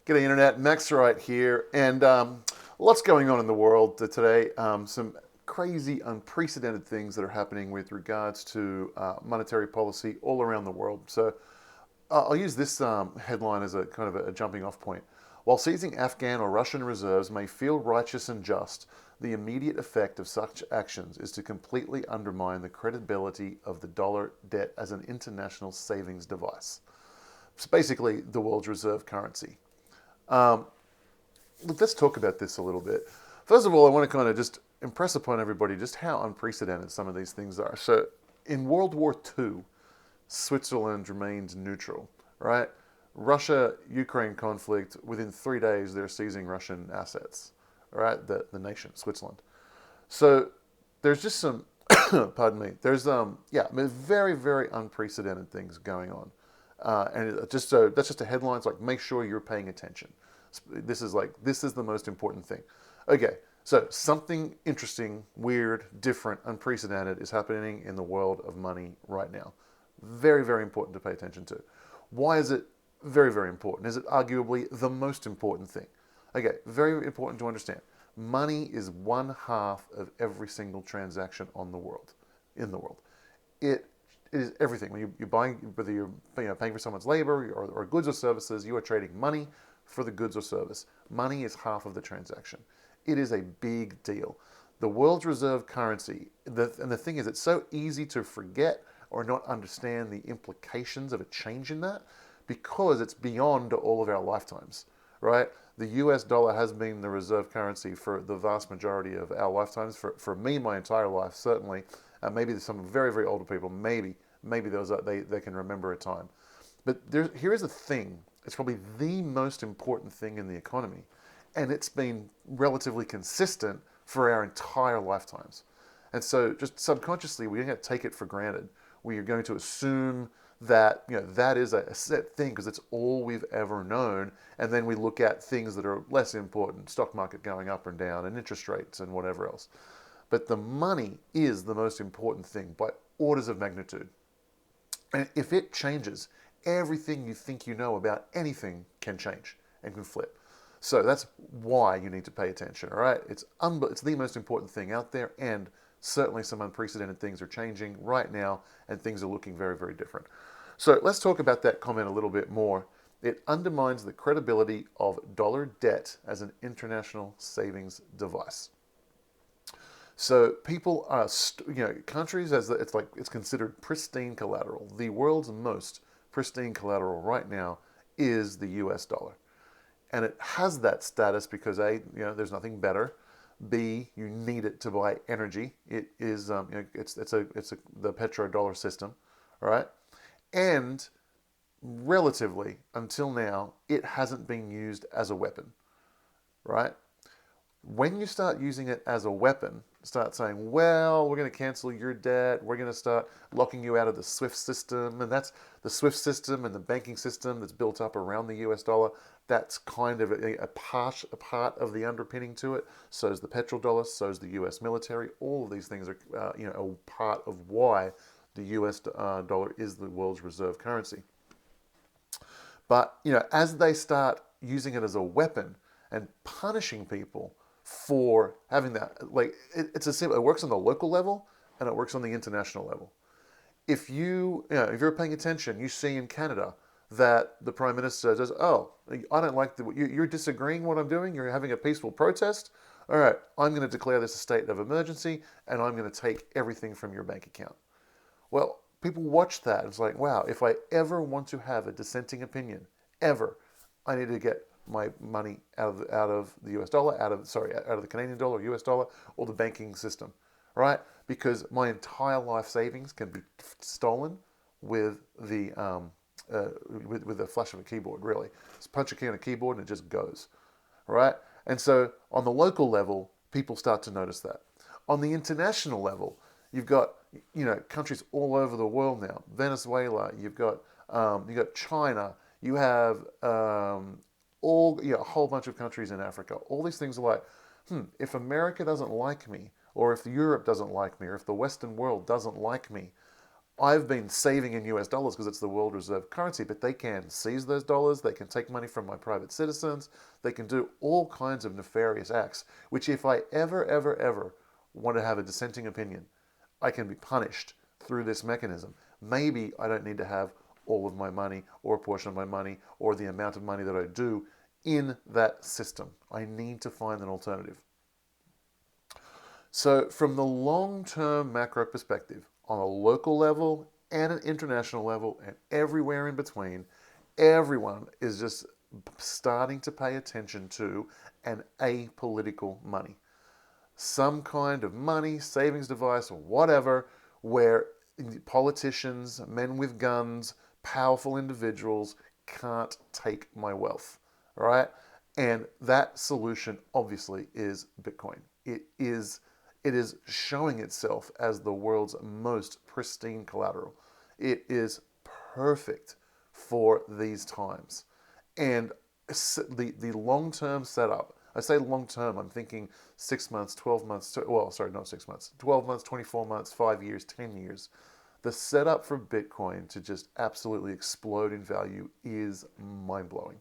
G'day Internet, Max right here, and lots going on in the world today. Some crazy, unprecedented things that are happening with regards to monetary policy all around the world. So I'll use this headline as a kind of a jumping off point. While seizing Afghan or Russian reserves may feel righteous and just, the immediate effect of such actions is to completely undermine the credibility of the dollar debt as an international savings device. It's basically the world's reserve currency. Um, let's talk about this a little bit. First of all, I want to kind of just impress upon everybody just how unprecedented some of these things are. So, in World War II, Switzerland remained neutral, right? Russia-Ukraine conflict, within 3 days, they're seizing Russian assets, right? The nation, Switzerland. So, there's just some, pardon me, yeah, I mean, very, very unprecedented things going on. And just so that's just a headline. It's like make sure you're paying attention. This is the most important thing. Okay, so something interesting, weird, different, unprecedented is happening in the world of money right now. Very, very important to pay attention to. Why is it very, very important? Is it arguably the most important thing? Okay, very important to understand. Money is one half of every single transaction in the world. It is everything. When you're buying, whether you're paying for someone's labor or goods or services, you are trading money for the goods or service. Money is half of the transaction. It is a big deal. The world's reserve currency, and the thing is, it's so easy to forget or not understand the implications of a change in that because it's beyond all of our lifetimes, right? The US dollar has been the reserve currency for the vast majority of our lifetimes. For me, my entire life, certainly. Maybe there's some very, very older people, maybe they can remember a time. But here is the thing. It's probably the most important thing in the economy. And it's been relatively consistent for our entire lifetimes. And so just subconsciously, we're going to take it for granted. We are going to assume that that is a set thing because it's all we've ever known. And then we look at things that are less important, stock market going up and down, and interest rates and whatever else. But the money is the most important thing by orders of magnitude. And if it changes, everything you think you know about anything can change and can flip. So that's why you need to pay attention, all right? It's the most important thing out there, and certainly some unprecedented things are changing right now, and things are looking very, very different. So let's talk about that comment a little bit more. It undermines the credibility of dollar debt as an international savings device. So people are, countries it's considered pristine collateral. The world's most pristine collateral right now is the U.S. dollar, and it has that status because A, there's nothing better. B, you need it to buy energy. It is, the petrodollar system, all right, and relatively until now, it hasn't been used as a weapon, right? When you start using it as a weapon, start saying, well, we're going to cancel your debt, we're going to start locking you out of the SWIFT system, and that's the SWIFT system and the banking system that's built up around the US dollar. That's kind of a part of the underpinning to it. So is the petrodollar, so is the US military. All of these things are a part of why the US dollar is the world's reserve currency. But as they start using it as a weapon and punishing people for having that, it works on the local level and it works on the international level. If you're paying attention, you see in Canada that the Prime Minister says, "Oh, I don't like you're disagreeing what I'm doing. You're having a peaceful protest. All right, I'm going to declare this a state of emergency, and I'm going to take everything from your bank account." Well, people watch that. It's like, wow, if I ever want to have a dissenting opinion, ever, I need to get my money out of the US dollar, out of the Canadian dollar, or US dollar, or the banking system, right? Because my entire life savings can be stolen with the flash of a keyboard. Really, just punch a key on a keyboard and it just goes, right? And so on the local level, people start to notice that. On the international level, you've got countries all over the world now. Venezuela, you've got China, you have a whole bunch of countries in Africa. All these things are like, if America doesn't like me, or if Europe doesn't like me, or if the Western world doesn't like me, I've been saving in US dollars because it's the world reserve currency, but they can seize those dollars, they can take money from my private citizens, they can do all kinds of nefarious acts, which if I ever want to have a dissenting opinion, I can be punished through this mechanism. Maybe I don't need to have all of my money or a portion of my money or the amount of money that I do in that system. I need to find an alternative. So from the long-term macro perspective, on a local level and an international level and everywhere in between, everyone is just starting to pay attention to an apolitical money. Some kind of money, savings device, or whatever, where politicians, men with guns, powerful individuals can't take my wealth, right? And that solution obviously is Bitcoin. It is showing itself as the world's most pristine collateral. It is perfect for these times. And the long-term setup, I say long-term, I'm thinking 6 months, 12 months, well, sorry, not 6 months, 12 months, 24 months, 5 years, 10 years. The setup for Bitcoin to just absolutely explode in value is mind-blowing,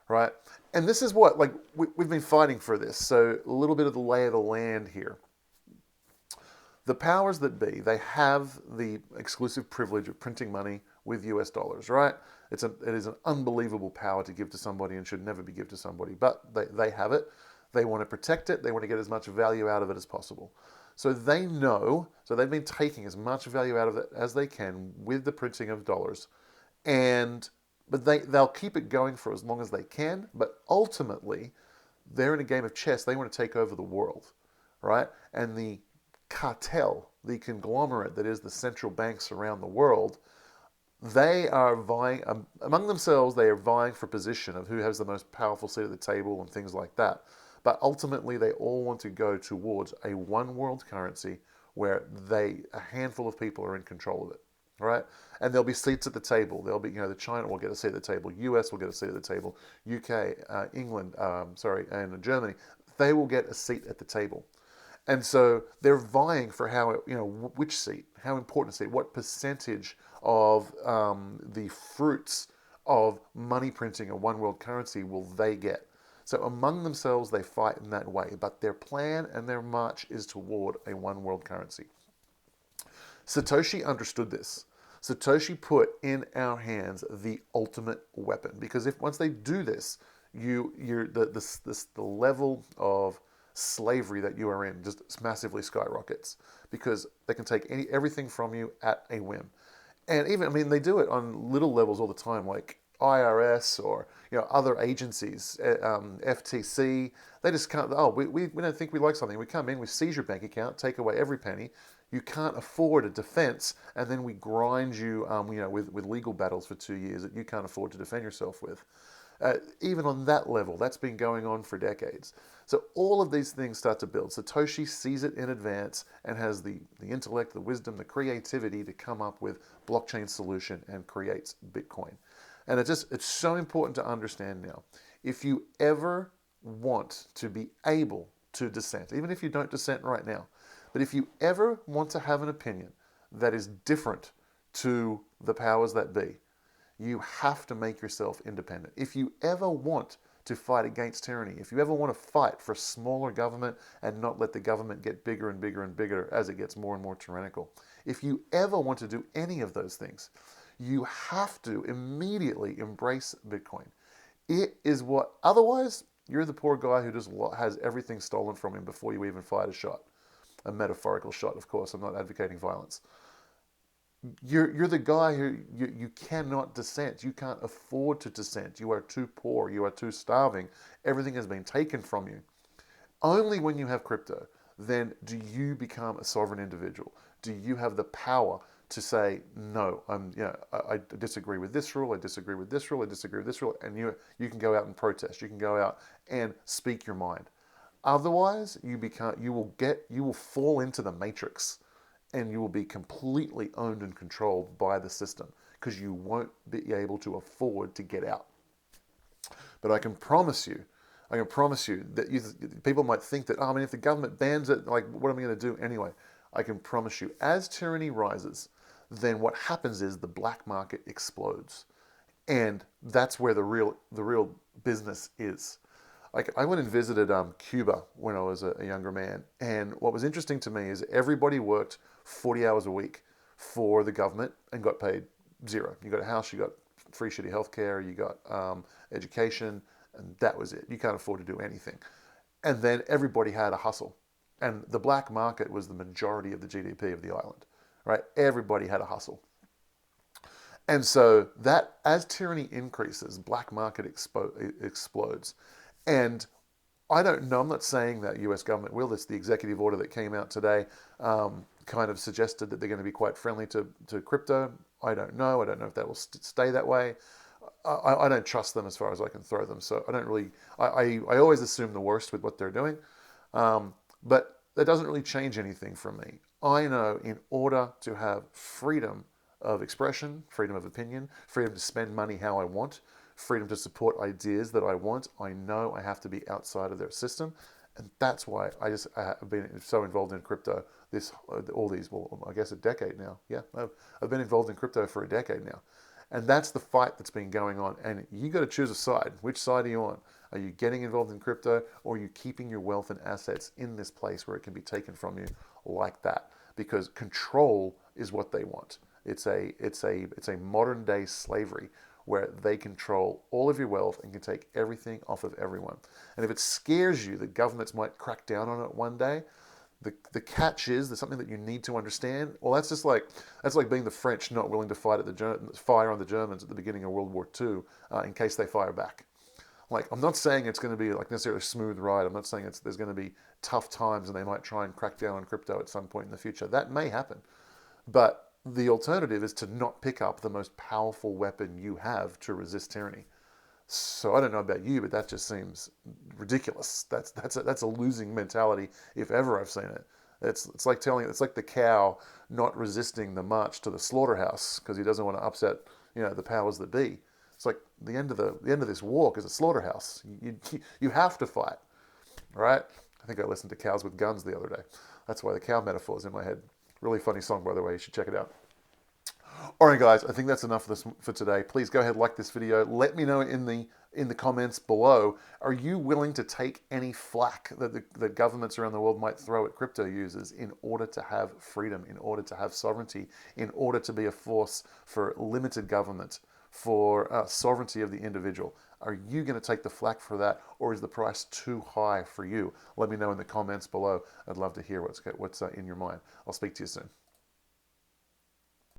right? And this is what, like, we've been fighting for this. So a little bit of the lay of the land here. The powers that be, they have the exclusive privilege of printing money with US dollars, right? It is an unbelievable power to give to somebody and should never be given to somebody, but they have it. They want to protect it. They want to get as much value out of it as possible. So they know, so they've been taking as much value out of it as they can with the printing of dollars. But they'll keep it going for as long as they can, but ultimately, they're in a game of chess. They want to take over the world, right? And the cartel, the conglomerate that is the central banks around the world, they are vying among themselves. They are vying for position of who has the most powerful seat at the table and things like that. But ultimately, they all want to go towards a one world currency where a handful of people are in control of it, right? And there'll be seats at the table. There'll be, the China will get a seat at the table, US will get a seat at the table, UK, England, and Germany, they will get a seat at the table. And so they're vying for which seat, how important a seat, what percentage of the fruits of money printing a one world currency will they get. So among themselves, they fight in that way. But their plan and their march is toward a one world currency. Satoshi understood this. Satoshi put in our hands the ultimate weapon. Because once they do this, the level of slavery that you are in just massively skyrockets, because they can take everything from you at a whim. And even, they do it on little levels all the time, like IRS or other agencies, FTC. They just can't. Oh, we don't think we like something. We come in, we seize your bank account, take away every penny. You can't afford a defense, and then we grind you, with legal battles for 2 years that you can't afford to defend yourself with. Even on that level, that's been going on for decades. So all of these things start to build. Satoshi sees it in advance and has the intellect, the wisdom, the creativity to come up with blockchain solution and creates Bitcoin. And it's so important to understand now. If you ever want to be able to dissent, even if you don't dissent right now, but if you ever want to have an opinion that is different to the powers that be, you have to make yourself independent. If you ever want to fight against tyranny, if you ever want to fight for a smaller government and not let the government get bigger and bigger and bigger as it gets more and more tyrannical, if you ever want to do any of those things, you have to immediately embrace Bitcoin. It is what, otherwise, you're the poor guy who just has everything stolen from him before you even fired a shot. A metaphorical shot, of course. I'm not advocating violence. You're the guy who you cannot dissent. You can't afford to dissent. You are too poor. You are too starving. Everything has been taken from you. Only when you have crypto, then do you become a sovereign individual. Do you have the power to say, no, I disagree with this rule, I disagree with this rule, I disagree with this rule, and you can go out and protest. You can go out and speak your mind. Otherwise, you will fall into the matrix, and you will be completely owned and controlled by the system because you won't be able to afford to get out. But I can promise you that people might think that, if the government bans it, like, what am I going to do anyway? I can promise you, as tyranny rises, then what happens is the black market explodes. And that's where the real business is. Like I went and visited Cuba when I was a younger man, and what was interesting to me is everybody worked 40 hours a week for the government and got paid zero. You got a house, you got free shitty healthcare, you got education, and that was it. You can't afford to do anything. And then everybody had a hustle, and the black market was the majority of the GDP of the island, right? Everybody had a hustle. And so that as tyranny increases, black market explodes. And I don't know, I'm not saying that US government will. It's the executive order that came out today, kind of suggested that they're going to be quite friendly to crypto. I don't know. I don't know if that will stay that way. I don't trust them as far as I can throw them. So I don't really, I always assume the worst with what they're doing. But that doesn't really change anything for me. I know in order to have freedom of expression, freedom of opinion, freedom to spend money how I want, freedom to support ideas that I want, I know I have to be outside of their system. And that's why I have been so involved in crypto well, I guess a decade now. Yeah, I've been involved in crypto for a decade now. And that's the fight that's been going on. And you got to choose a side. Which side are you on? Are you getting involved in crypto, or are you keeping your wealth and assets in this place where it can be taken from you like that? Because control is what they want. It's a modern day slavery where they control all of your wealth and can take everything off of everyone. And if it scares you that governments might crack down on it one day, the catch is there's something that you need to understand. Well, that's like being the French not willing to fire on the Germans at the beginning of World War II in case they fire back. Like, I'm not saying it's going to be like necessarily a smooth ride. I'm not saying there's going to be tough times and they might try and crack down on crypto at some point in the future. That may happen. But the alternative is to not pick up the most powerful weapon you have to resist tyranny. So I don't know about you, but that just seems ridiculous. That's a losing mentality if ever I've seen it. It's like the cow not resisting the march to the slaughterhouse because he doesn't want to upset the powers that be. It's like the end of this walk is a slaughterhouse. You have to fight, right? I think I listened to Cows with Guns the other day. That's why the cow metaphor is in my head. Really funny song, by the way. You should check it out. All right, guys, I think that's enough for today. Please go ahead, like this video. Let me know in the comments below, are you willing to take any flack that the governments around the world might throw at crypto users in order to have freedom, in order to have sovereignty, in order to be a force for limited government, for sovereignty of the individual? Are you going to take the flack for that, or is the price too high for you? Let me know in the comments below. I'd love to hear what's in your mind. I'll speak to you soon.